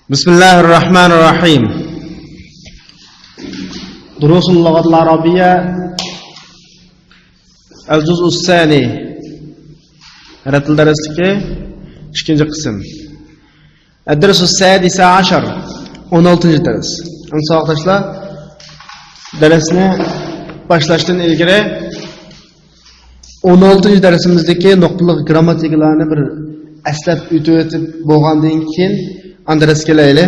Bismillahirrahmanirrahim. Durusul Lughatil Arabiyya Al-Juz'us Sani. Arab tili darsligi 2-qism. Ad-Darsus Sadis 10. 16-dars. Insonlar darsni boshlashdan ilgari 16-darsimizdagi nuqtaliq grammatikalarni bir aslab o'tib bo'lgandan keyin Andres kelayli.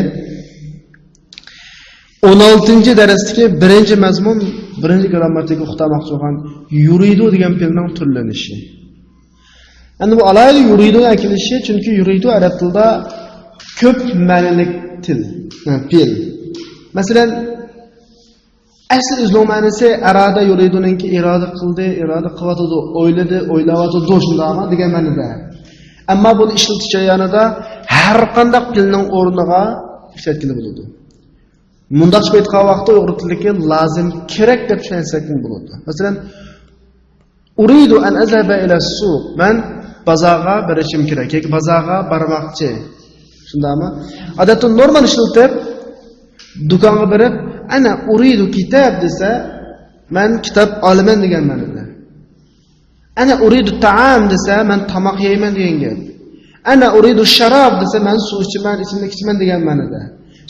16-darsdagi birinchi mazmun, birinchi grammatika o'qitamoqchi bo'lgan yuridu degan fe'lning turlanishi. Endi bu alayli yuridu kelinishi, chunki yuridu arab tilida ko'p ma'noli fe'l. Masalan, asl o'zining ma'nosi arada yuriduningki iroda qildi, iroda qilyotdi, o'yladi, o'ylayotdi shundaqmi degan ma'noda. Ammo buni ishlatish jarayonida har qanday tilning o'rniga ishlatilib bo'ladi. Mundaq aytgan vaqtda o'g'ri tilga lozim kerak deb tushunsak bo'ladi. Masalan, uridu an azhaba ila suq. Men bozorga borishim kerak, yoki bozorga bormoqchi. Shundaqmi? Odatda normal ishlatib do'konga borib, ana uridu kitob desa, men kitob olaman degan ma'noda. Ana uridu ta'am desa, men tomoq yeyman degan gap. Ana uridu sharob desa, men suv ichaman, ichimlik ichaman degan ma'noda.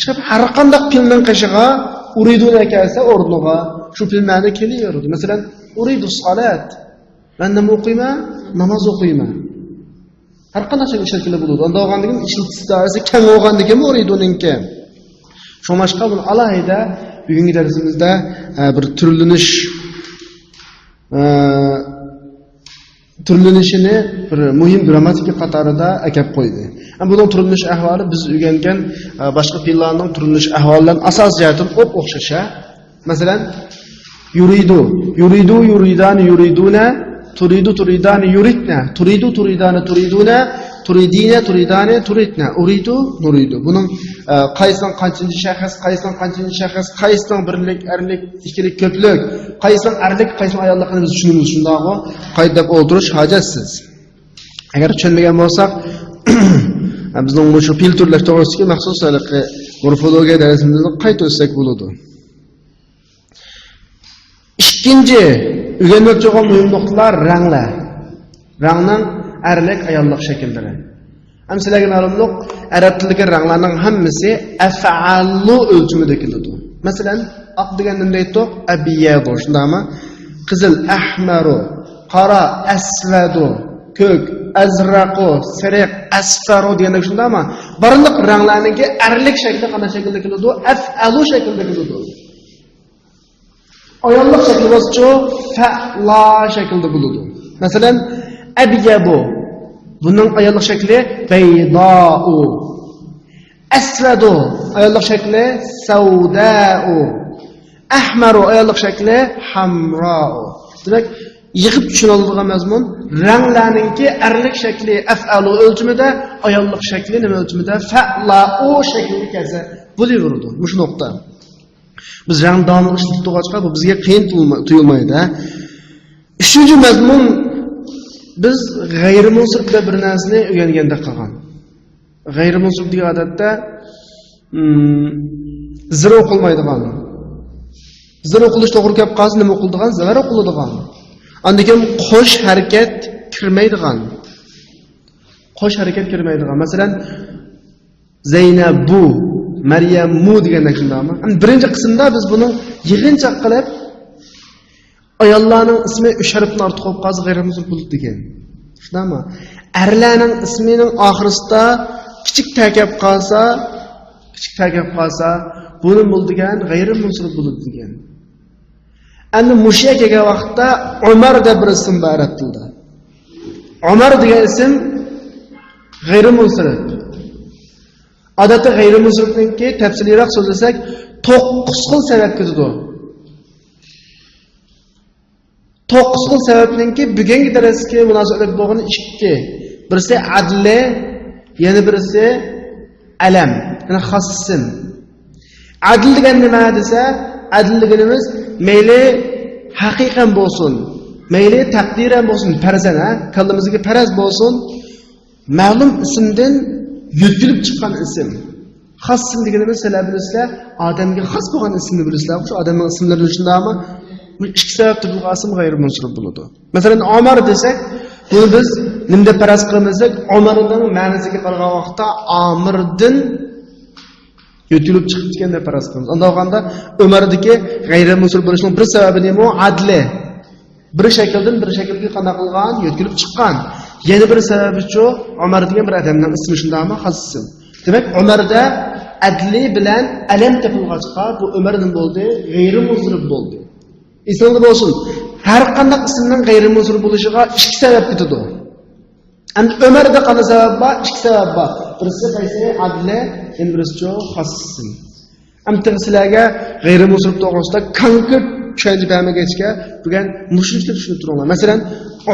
Chiqib har qanday filmning qishig'i uridu kelsa o'rniga shu filmlarni kelaveradi. Masalan, uridu salat. Men nima o'qiyman? Namoz o'qiyman. Har qanday şey ishlatilib bo'ladi. Unda o'g'andigim ishlatishdarsi kam o'g'andigim uriduninki. Shomashqa buni alayda bugungi darsimizda bir turlanishini bir muhim grammatika qatorida akab qo'ydi. Buning turlanish ahvoli biz o'rgangan boshqa fe'llarning turlanish ahvolidan asos jihatdan o'xshasha. Masalan, yuridu, yuridani, yuriduna, turidu, turidani, yuridna, turidu, turidani, turiduna, turidina, turidani, turidna, uridu, nuridu. Buning qaysining qanchinchi shaxs, qaysining qanchinchi shaxs, qaysining birlik, erlik, ikkilik, ko'plik, qaysining erlik, qaysining ayolligini biz tushunamiz. Shundaqmi? Qaydab o'ldirish hojatsiz. Agar tushunmagan bo'lsak, bizning shu fe'l turlar to'g'risidagi maxsus morfologiya darsimizni qayta o'tsak bo'ladi. Ikkinchi o'rganmoqchi bo'lgan muhim nuqtalar ranglar. Rangning erlik, ayollik shakllari. Sizlarga ma'lumlik, arab tilidagi ranglarning hammasi af'alu o'lchimida keladi. Masalan, oq deganni nima aytdik? Abyadu, shundaqmi? Qizil, ahmaru, qora, asvadu, ko'k, azraqu, sariq, asfaru degandek shundaqmi? Barliq ranglarning erlik shakli qanday shaklda keladi? Af'alu shaklda keladi. Ayollik shakli bo'lsa, fa'la shaklda bo'ladi. Masalan, abyadu bunun ayollik shakli bayda'u. Asvadu ayollik shakli savda'u. Ahmaru ayollik shakli hamra'u. Demak, yig'ib tushuniladigan mazmun ranglarningki erlik shakli af'alu o'lchimida, ayollik shakli nima o'lchimida? Fa'la'u shakliga kelsa bo'laveradi. Mush nuqta. Biz rang davomli ishlatib bu bizga qiyin tuyulmaydi. Uchinchi mazmun biz g'ayrimunsib deb bir narsani o'rganganda qolgan. G'ayrimunsib degan odatda zir o'qilmaydigan. Zir o'qilish to'g'ri kelib qolsa nima o'qiladigan? Zir o'qiladigan. Undan keyin qo'sh harakat kirmaydigan. Qo'sh harakat kirmaydigan. Masalan, Zaynabu, Maryamu degandek shundaqmi? Birinchi qismda biz buni yig'inchoq qilib ayollarning ismi 3 harfdan ortiq bo'lib qolsa g'ayrimunsib bo'ladi degan. Shundaqmi? Erlarning ismining oxirisida kichik takab qolsa, buni bo'ldigan g'ayrimunsib bo'ladi degan. Endi mushiya kelgan vaqtda Umar deb bir ism bor arab tilida. Umar degan ism g'ayrimunsib. Odatda g'ayrimunsibningki tafsilroq so'zlasak 9 xil sabab keladi. 9 xil sababninki bugungi darsga munosabat bo'lgan 2. Birisi adli, yana birisi alam, ya'ni xos ism. Adl degan nima desa, adl deganimiz mayli haqiqatan bo'lsin, mayli taqdiran bo'lsin, farzan, kallamizga faraz bo'lsin, ma'lum ismdan yutilib chiqqan ism. Xas ism deganimiz sizlar bilasizlar, odamga xos bo'lgan ismni bilasizlar. Shu odamning ismlari shundaymi? Bu ikki sababdan bo'lgan ism g'ayrimunsirif bo'ladi. Masalan, Omar desak, buni biz nimda faraz qilmasak, Omarning ma'nosiga qaragan vaqtda Omirdan yo'tilib chiqib deb faraz qilamiz. Unda olganda Umarniki g'ayrimunsirif bo'lishining bir sababi nima? Adli. Bir shakldan bir shaklga qana qilgan, yo'tilib chiqqan. Yana bir sababi shu, Umar degan bir odamning ismi shundaymi? Xos ism. Demak, Umarda adli bilan alam topilg'achqa bu Umardan bo'ldi, g'ayrimunsirif bo'ldi. Esingizda bo'lsin, har qanday ismning g'ayrimunsirif bo'lishiga ikki sabab ketadi. Endi Umarda qanday sabab bor? Ikki sabab bor. Birisi qaysi? Adli, endi birisi xos ism. Ammo sizlarga g'ayrimunsirif to'g'risida konkret tushuncha bermagachga bugun mushuklar tushunib turibman. Masalan,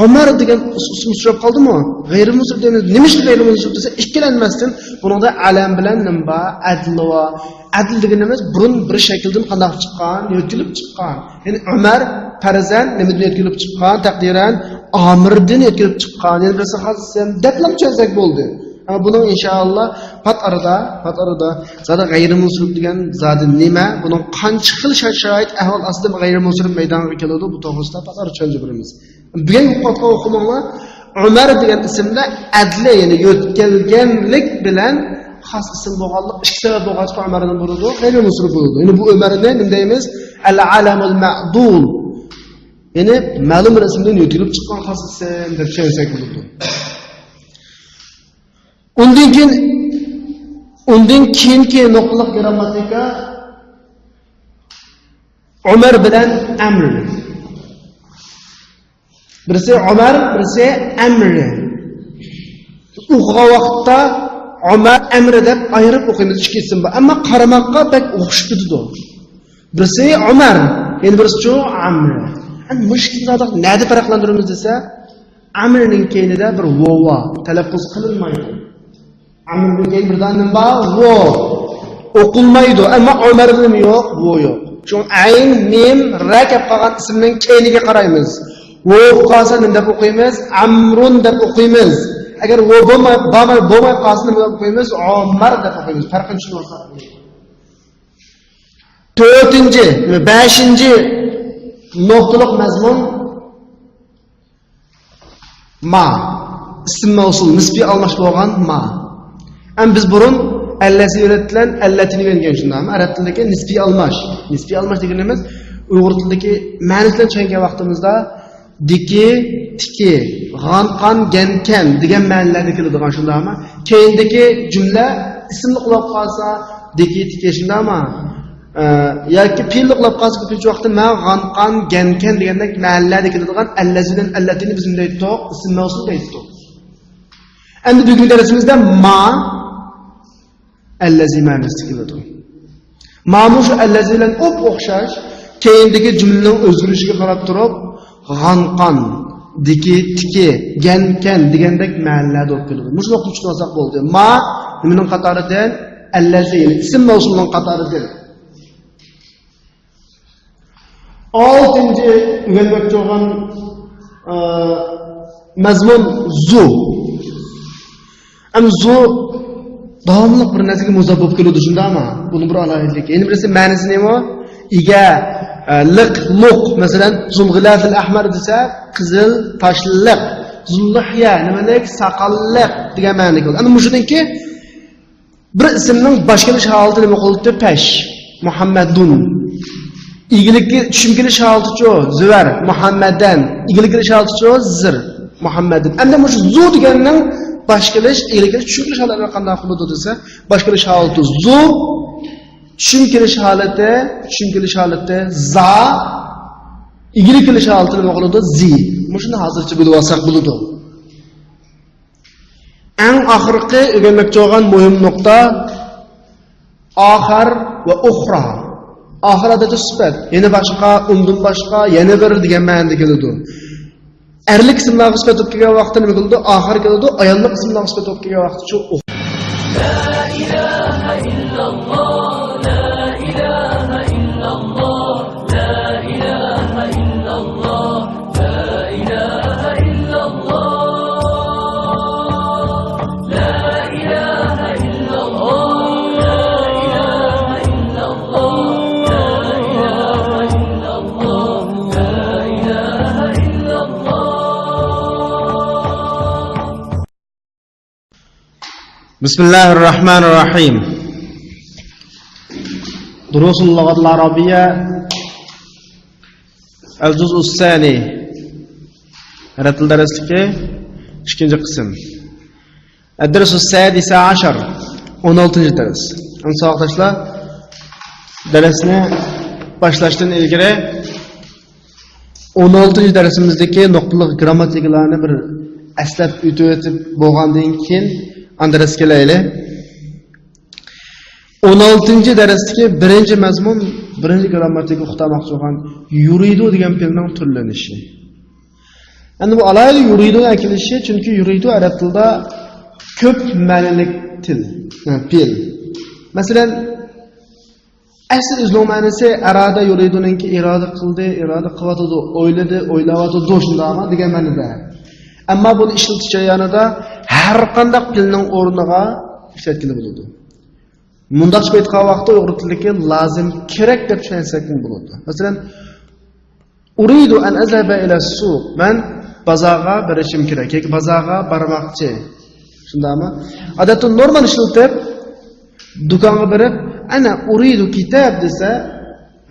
Umar degan ism uchrab qoldimi? G'ayrimunsirif degani nima ish g'ayrimunsirif desa ikkilanmasdan buningda alam bilan nimba adl va adl deganimiz burun bir shakldan qanday chiqqan, yo'tilib chiqqan. Ya'ni Umar farzand nimadan yo'tilib chiqqan, taqdiran Omirdan yo'tilib chiqqan. Ya'ni birisi xosam deblam cho'zak bo'ldi. Ama bunun inşallah pat arada zada g'ayrimunsirif degan zodi nima? Bunun qancha xil sharoit ahvol asida g'ayrimunsirif maydonga keladi, bu to'g'risida pat arada tushunib beramiz. Bugun yuqotga o'qimanglar, Umar degan ismda adli, ya'ni yo'tkalganlik bilan xos ism bo'lganlik ikki sabab bo'lg'achqa Umardan bo'ladi, g'ayrimunsirif bo'ladi. Ya'ni bu Umarni nima deymiz? Al-alamul ma'dul. Ya'ni ma'lum bir ismdan yo'tilib chiqqan xos ism deb tushunsak bo'ladi. Undan keyingi nuqtaliq grammatika Umar bilan Amr. Birisi Umar, birisi Amr. O'qigan vaqtda Umar Amr deb ayirib o'qiymiz ikki ism bor, ammo qaramoqqa pek o'xshib ketadi. Birisi Umar, endi birisi Amr. Ana mushkillarda nima farqlantiramiz desa, Amrning keyinida bir vova talaffuz qilinmaydi. Amrning keyin birdan nima bor? O'qilmaydi, ammo Umarning yo'q, bu yo'q. Shu ayn, mim, ra kelib qolgan ismning keyiniga qaraymiz. Vo qolsa nima deb o'qiymiz? Amrun deb o'qiymiz. Agar vo bo'lmay qolsa nima deb o'qiymiz? Umar deb o'qiymiz. Farqini tushunarsiz. 4-chi, 5-chi nuqtaliq mazmun ma. Ism mavsul nisbiy almash bo'lgan ma. Am biz burun allasi öğretilen allatini vergen şundaymi? Arab tilidagi nisbiy almash. Nisbiy almash deganimiz Uyg'ur tilidagi ma'nosidan tushungan vaqtimizda diki, tiki, g'anqan, gankan degan ma'nolarga keladigan shundaymi? Keyindagi jumla ismli qilib qolsa diki, tiki shundaymi? Yoki fe'lli qilib qolsa ko'pincha vaqtda ma, g'anqan, gankan degandek ma'nolarga keladigan allazidan allatini biz bunday aytdik, ism mavsul deydik. Endi bugungi darsimizda ma allazi ma'nosi keladi. Ma'mush allazi bilan o'xshash, keyindagi jumlaning o'zgarishiga qarab turib, g'anqan, diki, tiki, gankan degandek ma'nolar bo'lib keladi. Mushuni tushunib olsak bo'ldi. Ma nimaning qatoridan? Allazi, ism mavsulining qatoridan. 6-chi o'rganmoqchi bo'lgan mazmun zu. Am zu davomli bir narsaga muzob bo'lib keladi shundaymi? Buni bir alohidlik. Endi birisi ma'nosi nima? Iga, liq, luq. Masalan, zulg'ilafil ahmar desa, qizil, toshliq. Zullihya nimalik? Saqalliq degan ma'no keladi. Ana shuningki bir ismning boshqarish holati nima qildi? Pash, Muhammadun. İgilikli tushunilish holati-chu Zuvar, Muhammadan. Igilikli holati-chu Zir, Muhammadin. Endi bu zu deganning boshqarish, igilikli tushunilish holati qanday bo'ladi desa, boshqarish holati zu, tushunilish holati za, igilikli holati nima bo'ladi? Zi. Shuni hozircha bilib olsak bo'ladi. Eng oxirgi o'rganmoqchi bo'lgan muhim nuqta oxir va uxra. Oxiratda sifat, yana boshqa, undan boshqa, yana bir degan ma'noda keladi. Erlik ismlarga sifat bo'lib kelgan vaqtda nima keladi? Oxir keladi. Ayollik ismlarga sifat bo'lib kelgan vaqtda shu. La ilaha illalloh, la ilaha illalloh, la ilaha illalloh, la ilaha illalloh, la ilaha illalloh, la Bismillahirrahmanirrahim. Durusul Lughat al-Arabiyya al-Juz'u s-Sani. Arab tili darsligi 2-qism. Ad-Darsu s-Sadis 'ashar 16-dars. Savoqdoshlar, darsni boshlashdan ilgari 16-darsimizdagi nuqtaliq grammatikalarni bir aslab o'tib bo'lgandan keyin Andres kelayli. 16-darsdagi birinchi mazmun, birinchi grammatika o'qitamoqchi bo'lgan yuridu degan fe'lning turlanishi. Endi bu alayli yuridu kelinishi, chunki yuridu arab tilida ko'p ma'noli til, fe'l. Masalan, asl o'zining ma'nosi arada yuriduningki iroda qildi, iroda qilyotdi, o'yladi, o'ylayotdi, shundaqmi degan ma'noda. Ammo buni ishlatish jarayonida har qanday fe'lning o'rniga ishlatiladi bo'ladi. Mundaqcha aytgan vaqtda uyg'ur tilidagi lozim kerak deb tushunsak bo'ladi. Masalan, uridu an azhaba ila suq. Men bozorga borishim kerak, yoki bozorga bormoqchi. Shundaqmi? Odatda normal ishlatib do'konga borib, ana uridu kitob desa,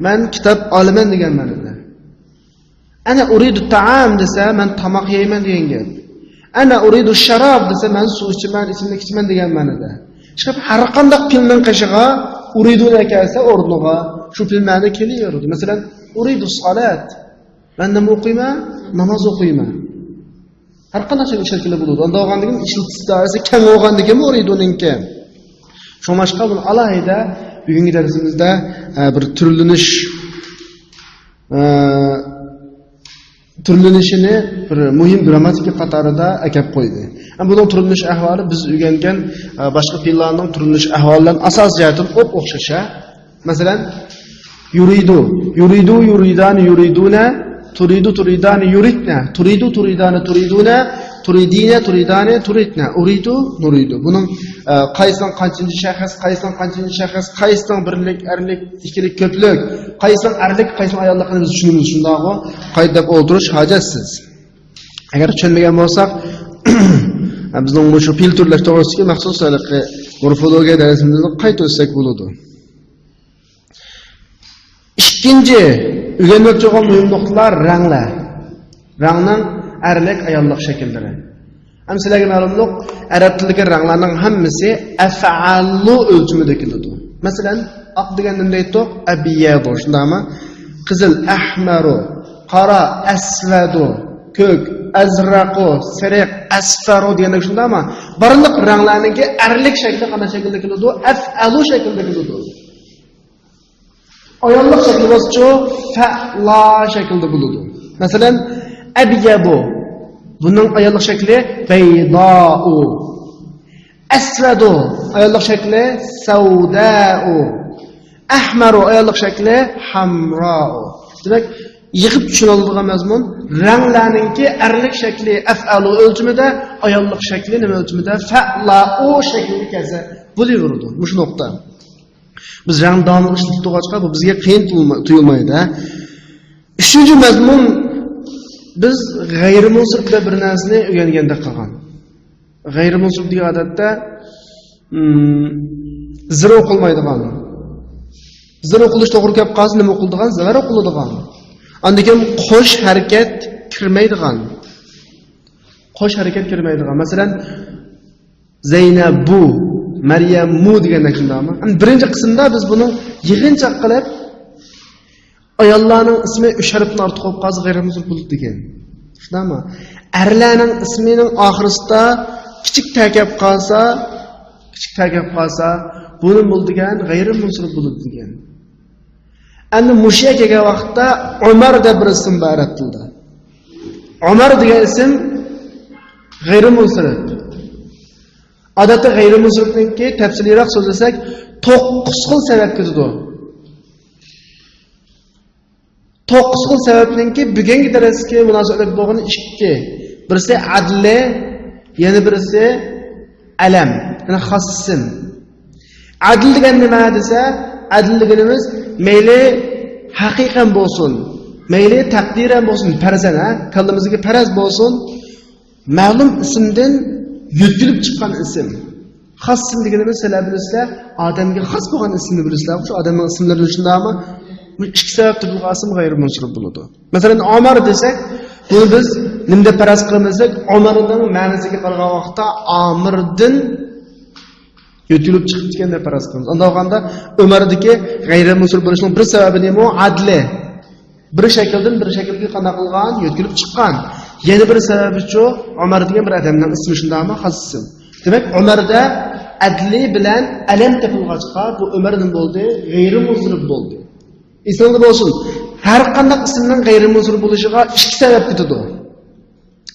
men kitob olaman degan ma'noda. Ana uridu ta'am desa, men tomoq yeyman degan gap. Ana uridu sharob desa, men suv ichaman, ichimlik ichaman degan ma'noda. Chiqib har qanday filmning qishig'a uridu kelsa o'rniga shu filmlarni kelaveradi. Masalan, uridu salat. Men nima o'qiyman? Namoz o'qiyman. Har qanday şey ishlatilib bo'ladi. Unda olganligim ishlatishdasi kam bo'lganligimi uriduningki. Shomashqa buni alohida bugungi darsimizda bir turlanishini bir muhim grammatika qatorida akab qo'ydi. Bunun turlanish ahvoli biz o'rgangan boshqa fe'llarning turlanish ahvolidan asos jihatdan o'xshasha. Masalan, yuridu, yuridu, yuridani, yuriduna, turidu, turidani, yuridna, turidu, turidani, turiduna, turidina, turidani, turidna, uridu, nuridu. Bunun qaysining qanchinchi shaxs, qaysining qanchinchi shaxs, qaysining birlik, erlik, ikkilik, ko'plik, qaysining erlik, qaysining ayolligini biz tushunamiz. Shundaqmi? Qaydab o'ldirish hojatsiz. Agar tushunmagan bo'lsak, bizning shu fe'l turlash to'g'risidagi maxsus morfologiya darsimizni qayta o'tsak bo'ladi. Ikkinchi o'rganmoqchi bo'lgan muhim nuqtalar ranglar. Rangning erlik, ayollik shakllari. Ham sizlarga ma'lumlik, arab tilidagi ranglarning hammasi af'alu o'lchimida keladi. Masalan, oq degan nima deydik? Abyadu, shundaymi? Qizil, ahmaru, qora, asvadu, ko'k, azraqu, sariq, asfaru deganlar shundaymi? Barliq ranglarning erlik shakli qanday shaklda keladi? Af'alu shaklda keladi. Ayollik shakli bo'lsa, fa'la shaklda bo'ladi. Masalan, abyadu bunun ayollik shakli bayda'u. Asvadu ayollik shakli savda'u. Ahmaru ayollik shakli hamra'u. Demak, yig'ib tushuniladigan mazmun ranglarningki erlik shakli af'alu o'lchimida, ayollik shakli nima o'lchimida? Fa'la'u shaklida kelsa bo'laveradi. Bu shu nuqta. Biz rang davomli ishlatib bu bizga qiyin tuyulmaydi. Uchinchi mazmun biz g'ayrimunsib deb bir narsani o'rganganda qolgan. G'ayrimunsib degan odatda zir o'qilmaydigan. Zir o'qilish to'g'ri kelib qolsa nima o'qiladigan? Zir o'qiladigan. Andikan qo'sh harakat kirmaydigan. Qo'sh harakat kirmaydigan. Masalan, Zaynabu, Maryamu degandek shundaqmi? Birinchi qismda biz buni yig'inchoq qilib ayollarning ismi 3 harfdan ortiq bo'lib qolsa g'ayrimunsib bo'ladi degan. Shundaqmi? Erlarning ismining oxirisida kichik takab qolsa, buni bo'ldigan g'ayrimunsib bo'ladi degan. Endi mushiya kelgan vaqtda Umar deb bir ism bor arab tilida. Umar degan ism g'ayrimunsib. Odatda g'ayrimunsibningki tafsilroq so'zlasak 9 xil sabab keladi. 9 xil sababninki bugungi darsga munosabat bo'lgan 2. Birisi adli, yana birisi alam, ya'ni xossin. Adl degan nima desa, adl deganimiz mayli haqiqatan bo'lsin, mayli taqdiran bo'lsin, farzan, kallamizga faraz bo'lsin, ma'lum ismdan yutilib chiqqan ism. Xas ism deganimiz sizlar bilasizlar, odamga xos bo'lgan ismni bilasizlar. Shu odamning ismlari shundaymi? Bu ikki sababdan bo'lgan g'ayrimunsirib bo'ladi. Masalan, Omar desak, buni biz nimda faraz qilmasak, Omarning ma'nosiga qaragan vaqtda Omirdan yo'tilib chiqib ketganda faraz qilamiz. Unda olganda Umarniki g'ayrimunsir bo'lishining bir sababi nima? Adli. Bir shakldan bir shaklga qana qilgan, yo'tilib chiqqan. Yana bir sababi-chu, Umar degan bir odamning ismi shundaymi? Xos ism. Demak, Umarda adli bilan alam topilg'achqa bu Umardan bo'ldi, g'ayrimunsir bo'ldi. Esingizda bo'lsin, har qanday ismning g'ayrimunsir bo'lishiga ikki sabab ketadi.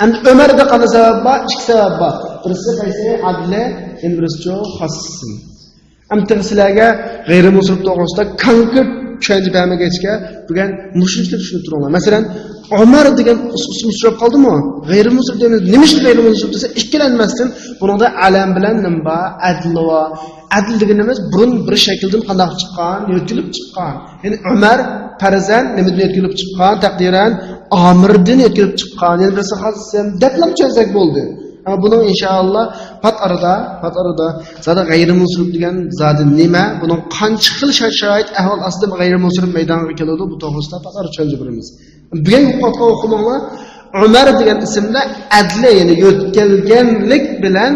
Endi Umarda qanday sabab bor? Ikki sabab bor. Birisi qaysi? Adli, endi birisi xos ism. Ammo sizlarga g'ayrimunsir to'g'risida konkret tushuncha bermagachga bugun mushuklar tushunib turibman. Masalan, Umar degan ism uchrab qoldimi? G'ayrimunsir deymiz. Nima uchun g'ayrimunsir desa, ikkilanmasdan buningda alam bilan nimba, adli va adl deganimiz burun bir shakldan qanday chiqqan, yo'tilib chiqqan. Ya'ni Umar farzand nimadan yo'tilib chiqqan, taqdiran Omirdan yo'tilib chiqqan. Ya'ni birisi xossan deblam tushunsak bo'ldi. Ama bunun inşallah pat arada zaten g'ayrimunsir degan zodi nima? Bunun qancha xil shart ahvol aslida g'ayrimunsir maydonga keladi, bu to'g'risida pat arada tushunib beramiz. Bugun o'qitgan o'qiminglar Umar degan ismda adli, ya'ni yo'tkalganlik bilan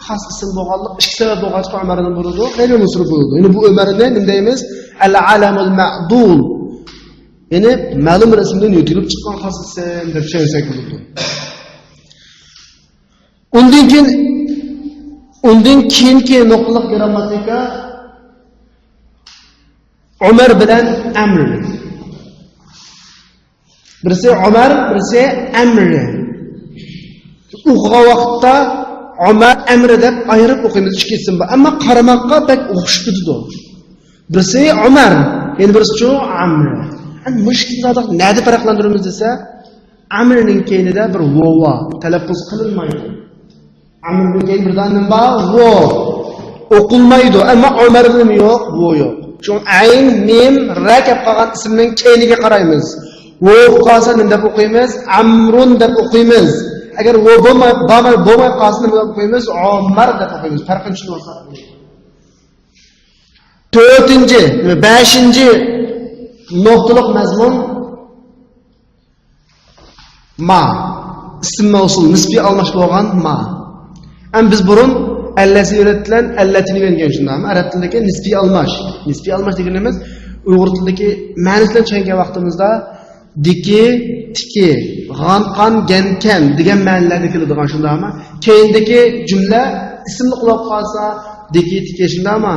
xos ism bo'lganlik ikki sabab bo'lg'achqa Umardan bo'ladi, g'ayrimunsir bo'ladi. Ya'ni bu Umarni nima deymiz? Al-alamul ma'dul. Ya'ni ma'lum bir ismdan yo'tilib chiqqan xos ism deb tushunsak bo'ladi. Undan keyingi nuqtaliq grammatika Umar bilan Amr. Birisi Umar, birisi Amr. O'qigan vaqtda Umar Amr deb ayirib o'qiymiz ikki ism bor, ammo qaramoqqa pek o'xshib ketadi. Birisi Umar, endi birisi Amr. Endi mushkillarda nima farqlantiramiz desa, Amrning keyinida bir vova talaffuz qilinmaydi. Amrning keyin birdan nima bor? O'qilmaydi, ammo Umarning yo'q, vo yo'q. Shu ayn, mim, ra kelib qolgan ismning keyiniga qaraymiz. Vo qolsa nima deb o'qiymiz? Amrun deb o'qiymiz. Agar vo bo'lmay qolsa nima deb o'qiymiz? Umar deb o'qiymiz. Farqini tushunsa. 4-chi, 5-chi nuqtaliq mazmun ma. Ism mavsul nisbiy almash bo'lgan ma. Am biz burun allazi öğretilen allatini vergen şundaymi? Arab tilidagi nisbiy almash. Nisbiy almash deganimiz Uyg'ur tilidagi ma'nosidan tushungan vaqtimizda diki, tiki, g'anqan, gankan degan ma'nolarda keladigan shundaymi? Keyindagi jumla ismli qilib qolsa diki, tiki shundaymi?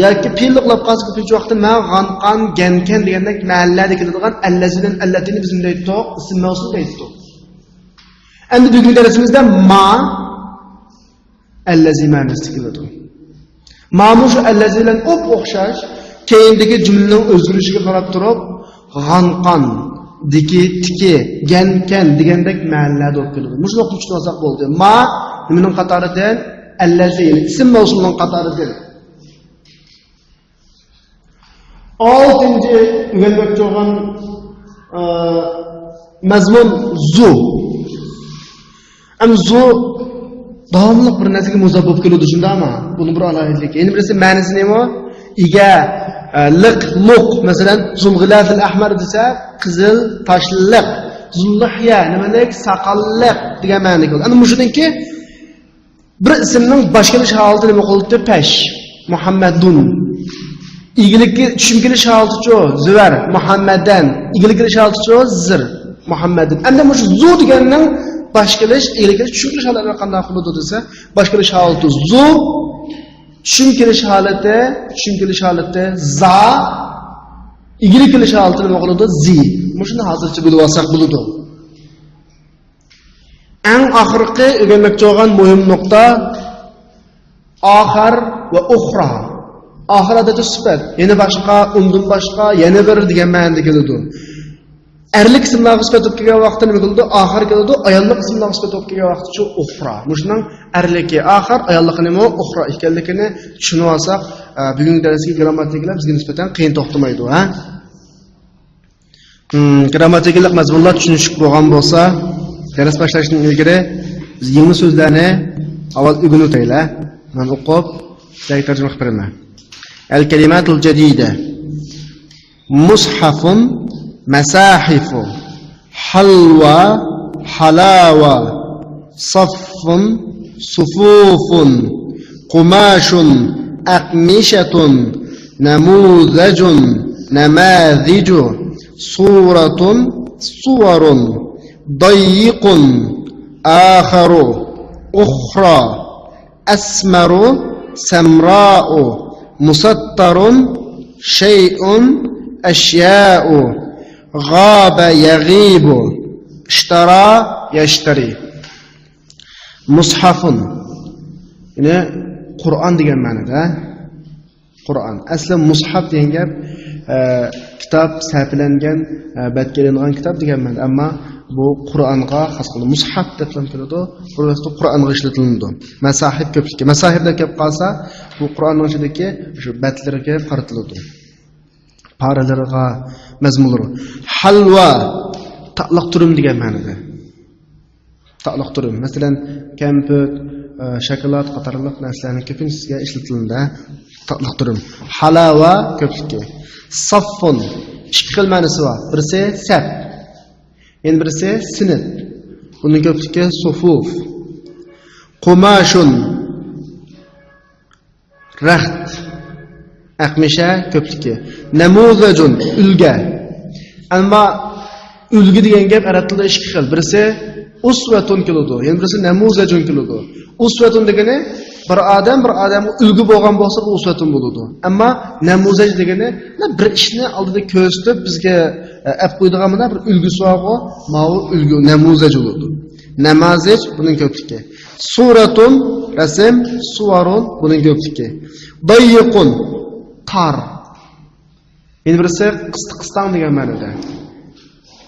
Yoki fe'lli qilib qolsa ko'pincha vaqtda ma, g'anqan, gankan degandek ma'nolarda keladigan allazidan allatini biz bunday aytdik, ism mavsul aytdik. Endi bugungi darsimizda ma allazi ma'nosi keladi. Ma'mush allazi bilan o'xshash, keyindagi jumlaning o'zgarishiga qarab turib, g'anqan, diki, tiki, gankan degandek ma'nolarda olib keladi. Mushuni tushunib olsak bo'ldi. Ma nimaning qatoridan? Allazi, ism mavsulining qatoridan. 6-chi o'rganmoqchi bo'lgan mazmun zu. Am zu davomli bir narsaga muzob bo'lib keladi shundaymi? Buni bir alohidlik. Endi birisi ma'nosi nima? Iga, liq, luq. Masalan, zulg'ilafil ahmar desa, qizil, toshliq. Zullahya nima demak? Saqalliq degan ma'no keladi. Ana shuningki bir ismning boshqarish holati nima qildi? Pash. Muhammadun. İgilikki tushunilish holaticha zuvar Muhammaddan. Igilikki holaticha zir Muhammaddan. Endi bu zu deganning boshqarish, igilikki tushunilish holati qanday qiladi desa, boshqarish holati zu, tushunilish holati za, igilikki holati nima qiladi? Zi. Shuni hozircha bilib olsak bo'ladi. Eng oxirgi o'rganmoqchi bo'lgan muhim nuqta oxir va uxra. Ahirada sifat, yana boshqa, undan boshqa, yana bir degan ma'noda keladi. Erlik ismlarga sifat olib kelgan vaqtda nima bo'ladi? Oxir keladi. Ayollik ismlarga sifat olib kelgan vaqtda shu uxra. Mushning erligi oxir, ayolligi nima? Uxra ekanligini tushunib olsak, bugungi darsga grammatikalar bizga nisbatan qiyin to'xtamaydi, ha? Grammatikalik mazmunlar tushunishib bo'lgan bo'lsa, dars boshlashdan ilgari biz yangi so'zlarni avval o'rganib o'taylik. من أقوب زي ترجمة خبرنا. الكلمات الجديدة: مصحف، مساحف، حلوى، حلاوة، صف، صفوف، قماش، أقمشة، نموذج، نماذج، صورة، صور، ضيق، آخر، أخرى، أسمر، سمراء، مسطر، شيء، أشياء، غاب، يغيب، اشترى، يشتري. مصحف يعني قرآن degan ma'noda. Qur'on. Asli mushaf degan gap kitob sarflangan, betga ilingan kitob degan ma'no. Ammo bu Qur'onga xos qilib mushaf deb keladi. Burasida Qur'onga ishlatiladi. Masahif ko'plikka. Masahif deb kelib qolsa, bu Qur'onning ichidagi shu batlarga qaratiladi. Paralarga, mazmunlari. Halva taqliq turum degan ma'noda. Taqliq turum. Masalan, kompot, shokolad qatorliq narsalarning ko'pincha ishlatiladi. Taqliq turum. Halava ko'plikka. Saffun ikki xil ma'nosi bor. Birisi saf, endi birisi sinf. Buning ko'plikka sufuf. Qumashun raxt. Aqmisha ko'plikka. Namuzajun ulga. Ammo ulgi degan gap arab tilida ikki xil. Birisi usvatun keladi, endi birisi namuzajun keladi. Usvatun degani bir odam ulgi bo'lgan bo'lsa, bu usvatun bo'ladi. Ammo namuzaj degani bir ishni oldida ko'rsatib bizga ap qo'ydigan mana bir ulgisi bor, mau ulgi namuzaj bo'ladi. Namazaj buning ko'pligi. Suratun rasm, suvarun buning ko'pligi. Dayiqun tar. Endi birisi qistan degan ma'noda.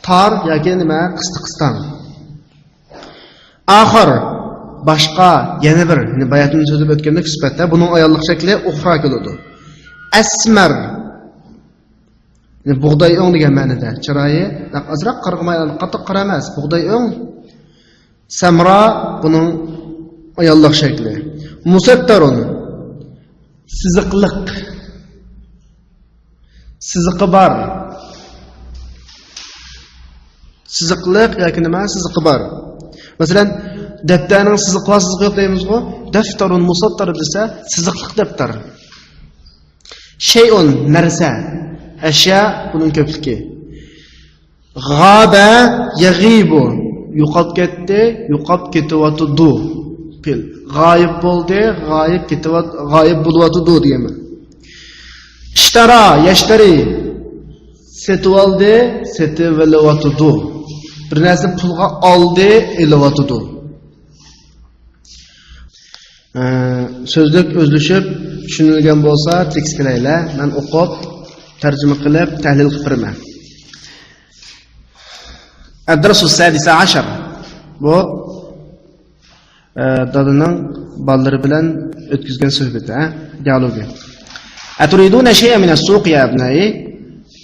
Tar yoki nima qistan. Axir boshqa yana bir bayatni so'zib o'tganda sifatda buning ayollik shakli uxra keladi. Asmar bug'doy o'ng degan ma'noda. Chiroyi azroq qarg'amay, qattiq qora emas, bug'doy o'ng. Samra buning ayollik shakli. Musattarun siziqliq. Siziqi bor. Siziqliq yoki nima siziqi bor. Masalan, daftarning siziqli siziqi yo'q deymiz-ku. Daftarun musattar desa, siziqliq daftar. Shay'un narsa, ashya buning ko'pligi. G'aba yaghibu yo'qolib ketdi, yo'qolib ketyapti. Pil g'oyib bo'ldi, g'oyib bo'lyapti degaman. Ishtara yashtari setib oldi, setib olyapti. Bir narsa pulga oldi, elyapti. So'zlik o'zlashib tushunilgan bo'lsa, tekst qilaylar. Men o'qib, tarjima qilib, tahlil qilib beraman. Ad-darsu as-sadisa 10. Bu dadaning ballari bilan o'tkazgan suhbati, dialogi. Aturiduna shay'an min as-suq ya abnai?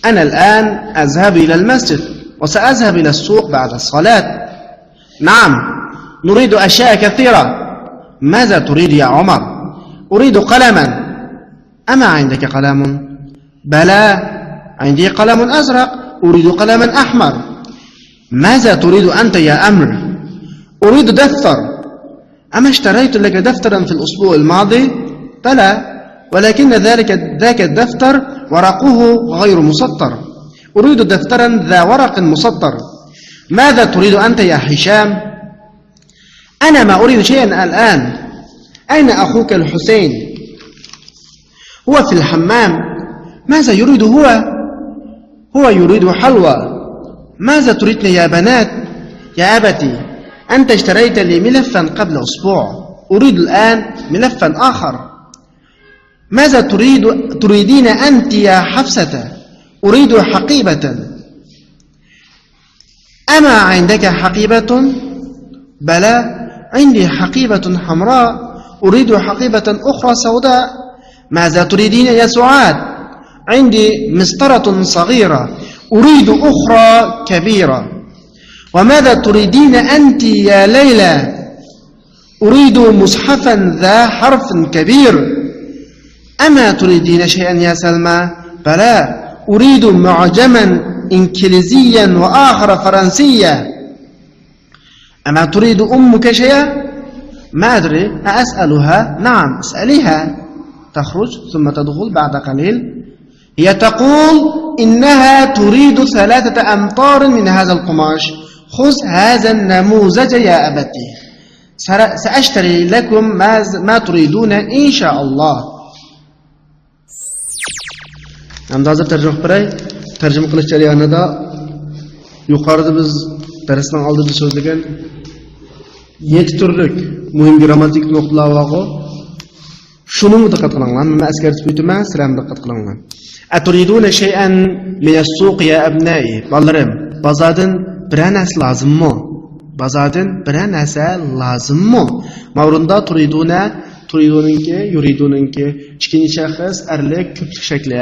Ana al-an azhabu ila al-masjid wa sa'azhabu ila as-suq ba'da as-salat. Na'am, nuridu ashya'a kathira. ماذا تريد يا عمر؟ أريد قلما. أما عندك قلم؟ بلى، عندي قلم أزرق. أريد قلما أحمر. ماذا تريد أنت يا أمر؟ أريد دفتر. أما اشتريت لك دفترا في الأسبوع الماضي؟ بلى، ولكن ذاك الدفتر ورقه غير مسطر. أريد دفترا ذا ورق مسطر. ماذا تريد أنت يا هشام؟ أنا ما أريد شيئا الآن. أين أخوك الحسين؟ هو في الحمام. ماذا يريد هو؟ هو يريد حلوى. ماذا تريدن يا بنات؟ يا أبتي، أنت اشتريت لي ملفا قبل أسبوع، أريد الآن ملفا آخر. ماذا تريدين أنت يا حفصة؟ أريد حقيبة. أما عندك حقيبة؟ بلى، عندي حقيبة حمراء. أريد حقيبة أخرى سوداء. ماذا تريدين يا سعاد؟ عندي مسطرة صغيرة. أريد أخرى كبيرة. وماذا تريدين أنت يا ليلى؟ أريد مصحفا ذا حرف كبير أما تريدين شيئا يا سلمى بلى أريد معجما إنجليزيا وآخر فرنسيا أما تريد أمك شيئا ما أدري أسألها نعم اسأليها تخرج ثم تدخل بعد قليل هي تقول إنها تريد 3 أمتار من هذا القماش خذ هذا النموذج يا أبتي سأشتري لكم ما تريدون إن شاء الله. Endi hozir tarjima qiray. Tarjima qilish jarayonida yuqorida biz darsning oldida so'zlagan 7 turlik muhim grammatik nuqtalar bor. Shuni diqqat qilinglar. Men askartib o'taman, sizlar diqqat qilinglar. Aturiduna shay'an min as-suq ya abnai. Bolarim, bozordan bir narsa lozimmi? Bozordan bir narsa lozimmi? Mavrunda turiduningki, yuriduningki, ikkinchi shaxs arlik ko'plik shakli.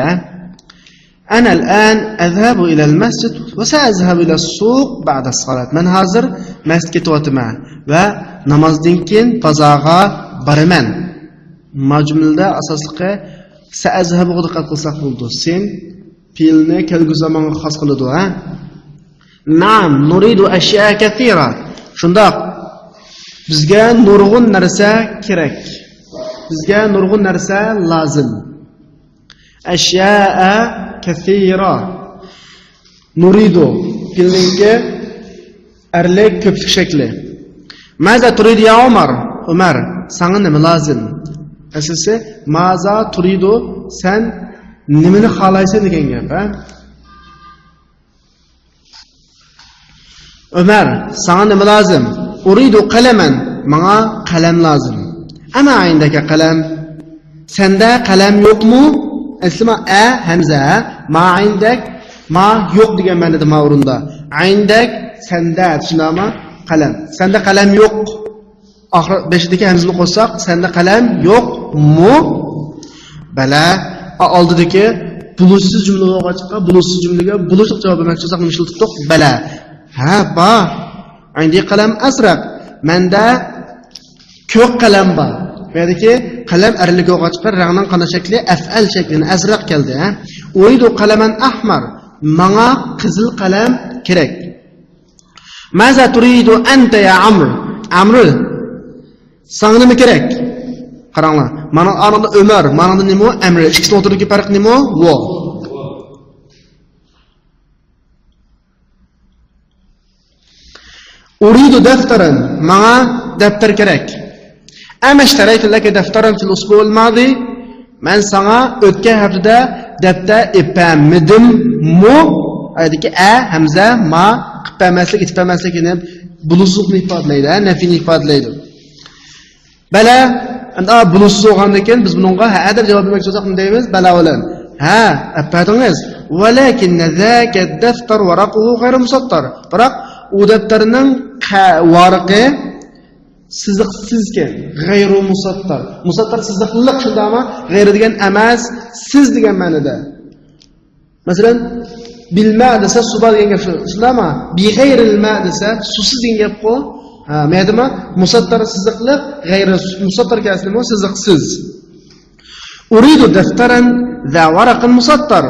أنا الآن أذهب إلى المسجد وسأذهب إلى السوق بعد الصلاة. من حاضر مسجد واتما ونمازدين كين بازاغا برمان. مجملدا أساسلقى سأذهب غدقة قلساق بولدو. سين فيلني كالغو زمان خاص قلدو. نعم نريد أشياء كثيرة. شنداق بزغا نورغون نرسا كيرك. بزغا نورغون نرسا لازم. أشياء كثيرة نريد كلمة أرلك كيف شكله. ماذا تريد يا عمر؟ عمر سانغ ملازم أساسا ماذا تريد سن نمن خالايسن ديگن گپ عمر سانغ ملازم أريد قلما ماڭا قلم لازم أما عندك قلم سنده قلم يوقمو اسمع همزة ما عندك ما يوق degan ma'noda ma o'rinda عندك senda tushunami qalam senda qalam yo'q oxir beshidagi hamzani qo'shsak senda qalam yo'qmi bala oldidagi bulusiz jumlaga chiqqan bulusiz jumlaga bulusiq javob bermoqchi bo'lsak nima ishlatdik bala ha ba عندي قلم أزرق menda ko'k qalam bor Buradaki qalam arlik o'g'a chiqar, rangning qana shakli af'al shaklini azraq keldi. Uridu qalaman ahmar. Menga qizil qalam kerak. Maza turidu anta ya Amr? Amr. Sanga nima kerak? Qaranglar. Mana orada Umar, mana nima Amr. Ikkisi o'rtasidagi farq nima? Vo. Uridu daftaran. Menga daftar kerak. أما اشتريت لك دفترا في الأسبوع الماضي من سنة أتكه هفته دفتر إبامدم مو هذيك همزة ما قبامسلك إتفامسلك إنه بلوسوق نفاد ليدا نفي نفاد ليدا بلا أنت بلوسوق عندك بس بنوعها هذا جواب المكتوب من دايمز بلا ولا ها أبادونز ولكن ذاك الدفتر ورقه غير مسطر ورق ودفترنا ورقه Sizliksizken, gayru musattar. Musattar sizliklik şundama, gayru degen emas, siz degen ma'noda. Masalan, bil ma desa suba degen gap shundama, bi gayril ma desa susiz degen gap qo. Ha, ma'nodami? Musattar sizliklik, gayru musattar kasnimi sizliksiz. Uridu daftaran za waraqin musattar.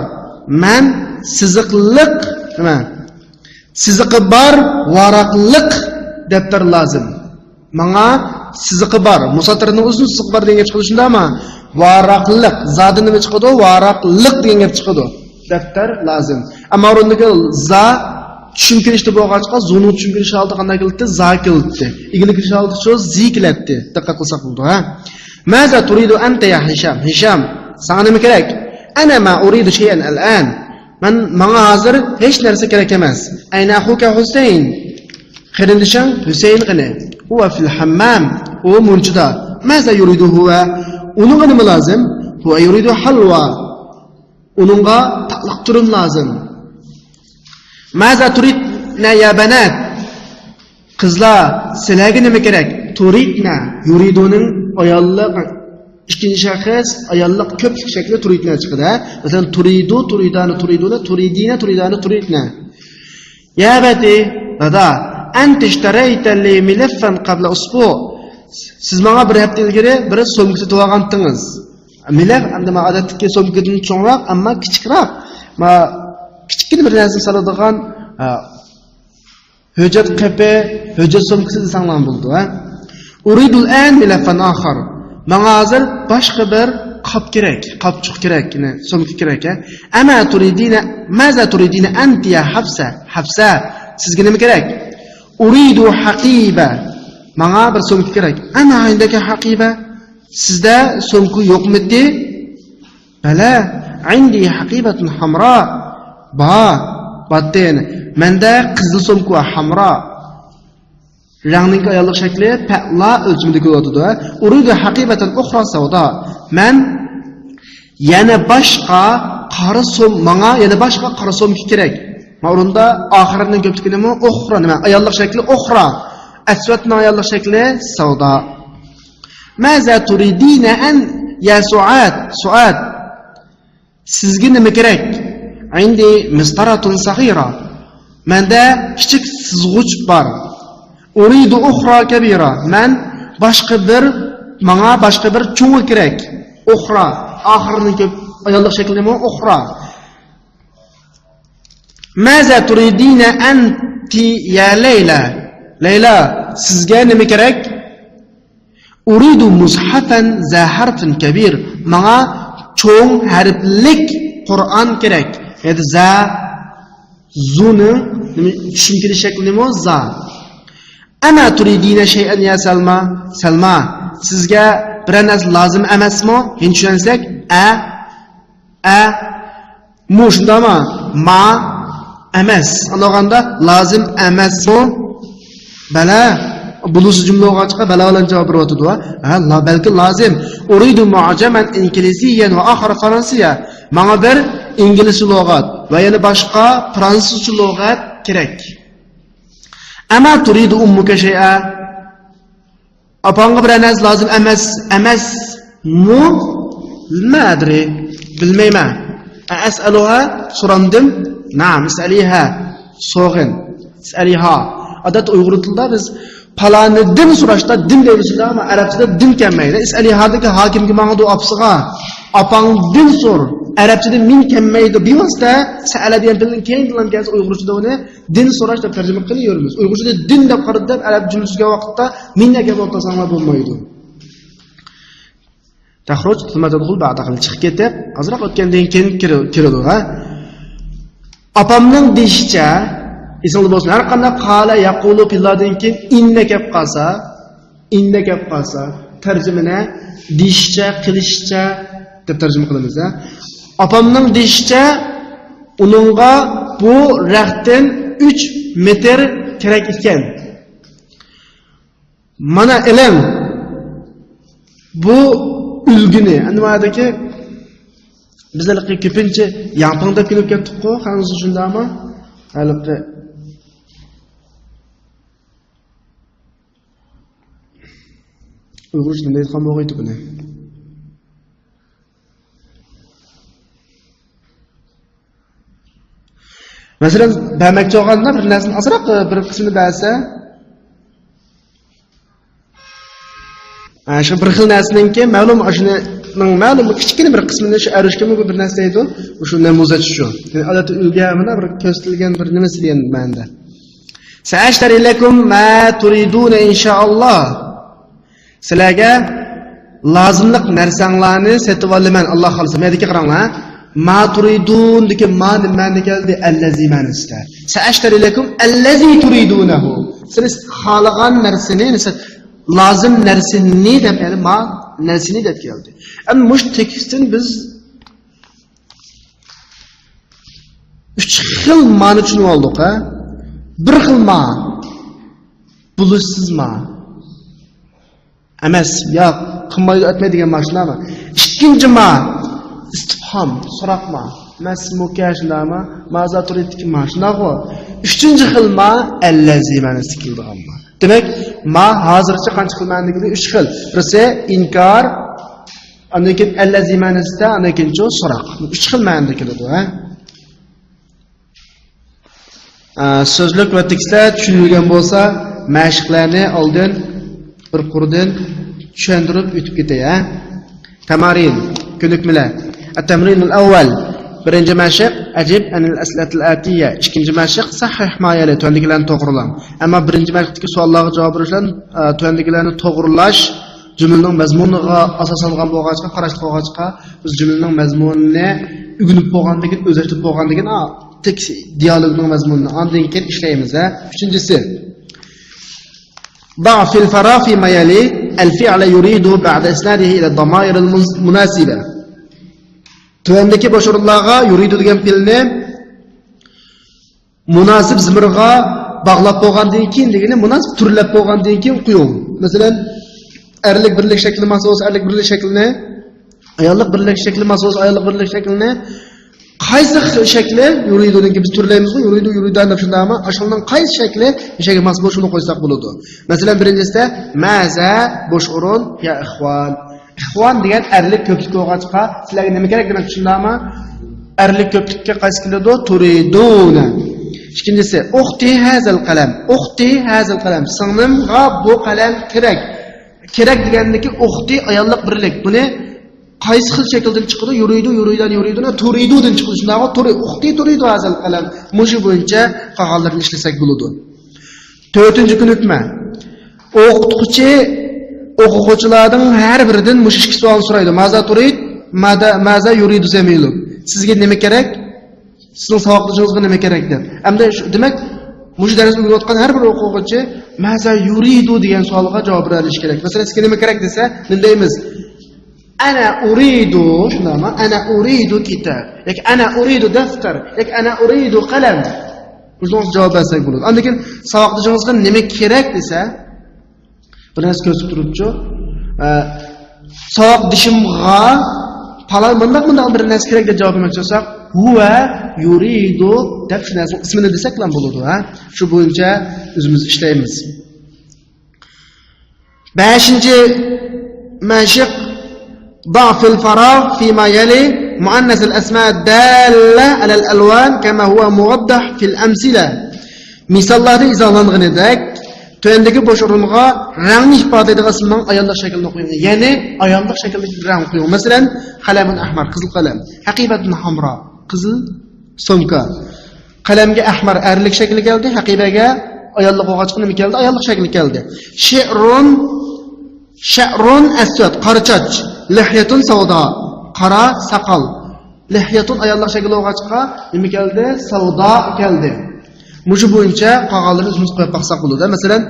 Man sizliklik, nima? Sizliqi bar waraqlik daftar lozim. Menga siziqi bar, musattarning uzun siziqi bar degan gap chiqadi shundami? Varaqliq, zodi nima chiqadi? Varaqliq degan gap chiqadi. Daftar lozim. Ammo o'rniga za tushuntirishda bo'lgan chiqadi, zuni tushuntirish oldi qanday qildi? Za qildi. Ig'lik oldi shu zi qiladi. Diqqat qilsak bo'ldi, ha? Maza turidu anta ya Hisham? Hisham, sana nima kerak? Ana ma uridu shay'an al'an. Menga hozir hech narsa kerak emas. Ayna akhuka Husayn. Qarindishim Husayn qani? هو في الحمام هو منجدا ماذا يريد هو ونغا نما لازم هو يريد حلوى ونغا تقلق ترم لازم ماذا تريدنا يا بنات قزلا سلاغي نما كيرك تريدنا يريدونن ayollar ikkinchi shaxs ayollar ko'plik shaklida turidna chiqadi. Masalan turidu turidani turiduna turidina turidani turidna ya bati dada أنت اشتريت لي ملفا قبل أسبوع Siz bana bir hafta ilgari bir so'mka sotib olgandingiz. Meni endi men odatdagi so'mkadan cho'ngroq, ammo kichikroq. Men kichikgina bir narsa soladigan hujjat qapi, hujjat so'mkasi desanglar bo'ldi, ha. Uridul an milafan akhar. Menga hozir boshqa bir qop kerak, qopchuq kerak, yine so'mka kerak, ha. Ama turidina, maza turidina anti ya Hafsa? Hafsa, sizga nima kerak? Uridu haqiba. Menga bir so'mka kerak. Ana indagi haqiba? Sizda so'mka yo'qmidi? Bala, indi haqibatun hamra. Batten. Menda qizil so'mka hamra. Rangning ayollik shakli pa'la o'lchimida ko'radi. Uridu haqibatan ukhra savda. Men yana boshqa qora so'm, menga yana boshqa qora so'mka kerak. Men o'rinda oxirining ko'pligini ukhra nima? Ayollik shakli ukhra. Aswadning ayollik shakli savda. Maza turidina an ya Suad? Suad. Sizga nima kerak? Indi mistaratun saghira. Menda kichik sizg'uch bor. Uridu ukhra kabira. Men menga boshqa bir cho'ng kerak. Ukhra. Oxirining ko'p ayollik shakli nima? Ukhra. Maza turidina anti ya Layla? Layla, sizga nima kerak? Uridu mushafan za harfin kabir. Menga cho'ng harflik Qur'on kerak. Yani za zuning tushunchali shakli nima? Za. Ana turidina shay'an ya Salma? Salma, sizga bir narsa lozim emasmi? Endi tushunsak, mu shundami? Ma emas. Anoganda lozim emasmi? Bala, bulusu cümle oğaçka bala olan cevap verildi. Ha, belki lazım. Uridu mu'acaman İngilizceyen ve ahar Fransızca. Bana bir İngiliz lügat ve yani başka Fransızca lügat gerek. Ama turidu ummuke şey'a. Apanga bir anaz lazım emez mu? Madri. Bilmeyme. Es'aluha sorandım. Naam, es'aliha. Soğun. Es'aliha. Adat Uyghur tilida biz palani din so'rashda din deyiladi, ammo arabchada din kelmaydi. Is'alihadagi hokimga menga duo opsiga. Apang din so'r. Arabchada min kelmaydi. Bevosita sa'ala degan tilning keng tillangan Uyg'urchada uni din so'rash deb tarjima qilaveramiz. Uyg'urchada din deb qarab deb arab jumlasiga vaqtda minga gap o'tqazsanlar bo'lmaydi. Taxruj thumma tadkhul ba'da qil chiqib ketib, azroq o'tgandan keyin kiradi, ha. Apamning deyishicha İnsanlar olsun. Her kanda kâle yakulu pilladın ki inne kep kalsa tercümene dişçe, kılışça deb tercüme kılımız. Apamның dişçe onunğa bu rəxtdən 3 metr kerek iken. Mana elem bu ülgünü. Anımadaki bizlerki köpünce yampanda pilip kettik ko. Hansı şunda ama halıqı Uyg'urcha nima deyotgan bo'lg'aydi buni? Masalan, bermoqchi bo'lganda bir narsani azroq bir qismini bersa, shu bir xil narsaningki, ma'lum shuning ma'lum kichkina bir qismini shu arishga bir narsa deydi, shu namuzat shu. Ya'ni odatda uyga mana bir ko'rsatilgan bir nimasi degan ma'noda. Sa'ashtari lakum ma turiduna inshaalloh. Sizlarga lozimlik narsanglarni setib olaman, Alloh xolisa. Meniki qaranglar. Ma turidun deki ma nimani keldi? Allazi manista. Sa'ashtari lakum allazi turidunahu. Siz xohlagan narsani, lozim narsani deb, ya'ni ma narsani deb keldi. Am mush tekstdan biz 3 xil ma'no tushunib oldik, ha? Bir xil ma. Bulusiz ma. Emas, ya qilmaydi o'tmaydigan mashinami? Ikkinchi ma istifhom, so'raqma. Masmuka shundami? Mazaturidiki mashinago. Uchinchi xil ma allazi maniskildigan ma. Demak, ma hozircha qancha xil ma'noligini 3 xil. Birisi inkor, undan keyin allazi manisda, undan keyin so'roq. 3 xil ma'noda keladi, ha? So'zlik va tekstlar tushunilgan bo'lsa, mashqlarni oldin bir qurdan tushuntirib o'tib ketay. Tamarin, ko'nikmalar. At-tamrinul avval. Birinchi mashq ajib anil aslatil atiya. Ikkinchi mashq sahih mayali to'g'riliklarni to'g'rilang. Ammo birinchi mashqdagi savollarga javob berish bilan to'g'riliklarni to'g'rilash jumlaning mazmuniga asoslangan bo'lgancha, qarashli bo'lgancha, biz jumlaning mazmunini o'rganib bo'lgandan o'zlashtirib bo'lgandan tek dialogning mazmunini ondan keyin ishlaymiz. Uchinchisi ضع في الفراغ فيما يلي الفعل يريد بعد إسناده إلى الضمائر المناسبة. Tövendeki başarılarga yuridu degan fe'lni munosib zamirga bog'lab bo'lgandan keyin degani munosib turlab bo'lgandan keyin qo'ying. Masalan, erlik birlik shakli masos erlik birlik shaklini, ayollik birlik shakli masos ayollik birlik shaklini qaysi shakli yuriduniki biz turlaymizmi? Yuridan deb shundaymi? Ashulning qaysi shakli shaga mas bo'lishini qo'ysak bo'ladi. Masalan, birinchisida maza bo'sh o'rin ya ikhwan. Ikhwan degan erlik ko'plik bo'lgancha sizlarga nima kerak demak shundaymi? Erlik ko'plikka qaysi keladi? Turiduna. Ikkinchisi ukhti hazal qalam. Ukhti hazal qalam. Singlimga bu qalam kerak. Kerak degandiki ukhti ayollik birlik. Buni qaysi xil shakldan chiqadi? Yuriduna turidudan chiqadi. Shundaymi? Ukhti turidu hazal qalam. Mushi bo'yicha qog'ozlarni ishlasak bo'ladi. To'rtinchi ko'nikma. O'qituvchi o'quvchilarning har biridan mush ikki savol so'raydi. Maza turid, maza yuridu zamilu. Sizga nima kerak? Sizning savoqligingizga nima kerak deb. Hamda demak, mush darsni o'qiyotgan har bir o'quvchi maza yuridu degan savolga javob berish kerak. Masalan, sizga nima kerak desa, nima ana uridu, shundaymi? Ana uridu kitob, yoki ana uridu daftar, yoki ana uridu qalam. O'zingiz javob bersak bo'ladi. Undan keyin savoqligingizga nima kerak desa, biraz ko'rsatib turibchi. Savoq dishimga palon bunday bir narsa kerak deb javob bermoqchi bo'lsak, huwa yuridu deb shu narsa ismini desak ham bo'ladi, Shu bo'yicha o'zimiz ishlaymiz. 5-chi mashq ضع في الفراغ فيما يلي مؤنث الأسماء الدالة على الألوان كما هو موضح في الأمثلة. Misallarda izohlanganidek Tövendeki boş o'ringa rangni ifoda etadigan ismning ayollik shaklini qo'ying. Ya'ni ayollik shaklidagi rang qo'ying. Masalan, qalamun ahmar, qizil qalam. Haqibatun hamra, qizil so'mka. Qalamga ahmar erlik shakli keldi, haqibaga ayollik o'g'achqi nima keldi? Ayollik shakli keldi. Sha'run aswad, qora choch. Lihyatun savda, qora saqal. Lihyatun ayollik shakli o'g'achqa nima keldi? Savda keldi. Muju bo'yicha qog'ozlarni o'zimiz qo'yib baqsaq bo'ladi. Masalan,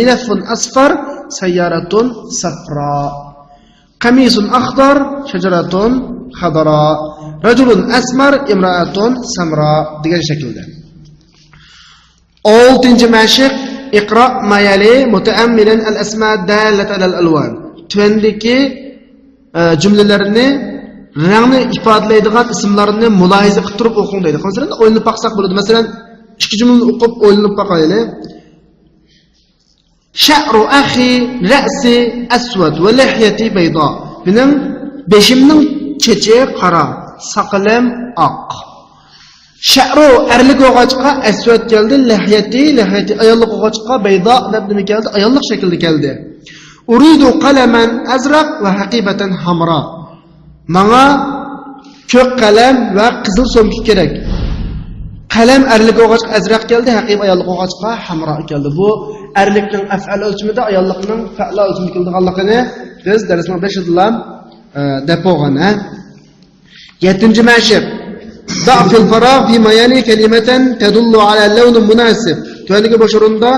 milafun asfar, sayyaratun safra. Qamisun akhdar, shajaratun khadara. Rajulun asmar, imra'atun samra degan shaklda. 6-chi mashq iqro ma yali mutaammilan al-asma dallat ala al-alwan. Tuvandagi jumlalarni rangni ifodalaydigan ismlarni mulohaza qilib turib o'qing deydi. Masalan, o'yinni baqsaq bo'ladi. Masalan, ikki jumla o'qib o'ylanib boqaylik. Sha'ru akhi ra'si aswad va lihyati bayda. Mening beshimning cheche qora, saqalim oq. Sha'ru erlik o'g'achqa aswad keldi, lihyati ayollik o'g'achqa bayda deb nima keldi? Ayollik shaklda keldi. Uridu qalaman azraq va haqibatan hamra. Menga ko'k qalam va qizil so'mka kerak. Qalam erlik o'g'achqa azraq keldi, haqib ayollik o'g'achqa hamro keldi. Bu erlikning af'al o'lchimida, ayollikning fa'l o'lchimida kelganligini biz darsning 5-da deb bo'lgan. 7-chi mashq ضع في الفراغ فيما يلي كلمة تدل على اللون المناسب. Tuvandagi bosh o'rinda